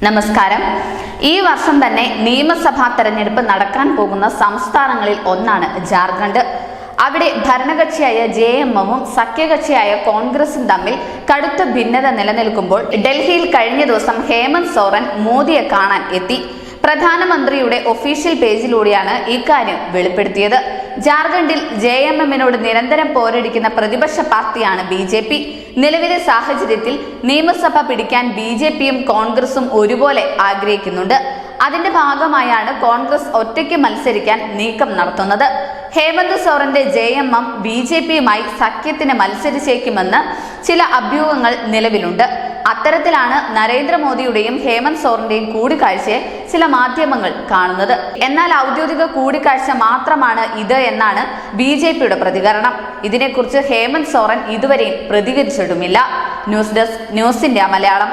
നമസ്കാരം. ഈ വർഷം തന്നെ നിയമസഭാ തെരഞ്ഞെടുപ്പ് നടക്കാൻ പോകുന്ന സംസ്ഥാനങ്ങളിൽ ഒന്നാണ് ജാർഖണ്ഡ്. അവിടെ ഭരണകക്ഷിയായ JMM-ഉം സഖ്യകക്ഷിയായ കോൺഗ്രസും തമ്മിൽ കടുത്ത ഭിന്നത നിലനിൽക്കുമ്പോൾ ഡൽഹിയിൽ കഴിഞ്ഞ ദിവസം ഹേമന്ത് സോറൻ മോദിയെ കാണാൻ എത്തി. പ്രധാനമന്ത്രിയുടെ ഒഫീഷ്യൽ പേജിലൂടെയാണ് ഇക്കാര്യം വെളിപ്പെടുത്തിയത്. ജാർഖണ്ഡിൽ JMM-നോട് നിരന്തരം പോരടിക്കുന്ന പ്രതിപക്ഷ പാർട്ടിയാണ് BJP. നിലവിലെ സാഹചര്യത്തിൽ നിയമസഭ പിടിക്കാൻ BJP-യും കോൺഗ്രസും ഒരുപോലെ ആഗ്രഹിക്കുന്നുണ്ട്. അതിന്റെ ഭാഗമായാണ് കോൺഗ്രസ് ഒറ്റയ്ക്ക് മത്സരിക്കാൻ നീക്കം നടത്തുന്നത്. ഹേമന്ത് സോറന്റെ JMM BJP-യുമായി സഖ്യത്തിന് മത്സരിച്ചേക്കുമെന്ന് ചില അഭ്യൂഹങ്ങൾ നിലവിലുണ്ട്. അത്തരത്തിലാണ് നരേന്ദ്രമോദിയുടെയും ഹേമന്ത് സോറന്റെയും കൂടിക്കാഴ്ചയെ ചില മാധ്യമങ്ങൾ കാണുന്നത്. എന്നാൽ ഔദ്യോഗിക കൂടിക്കാഴ്ച മാത്രമാണ് ഇത് എന്നാണ് BJP-യുടെ പ്രതികരണം. ഇതിനെക്കുറിച്ച് ഹേമന്ത് സോറൻ ഇതുവരെയും പ്രതികരിച്ചിട്ടുമില്ല. News desk news India Malayalam.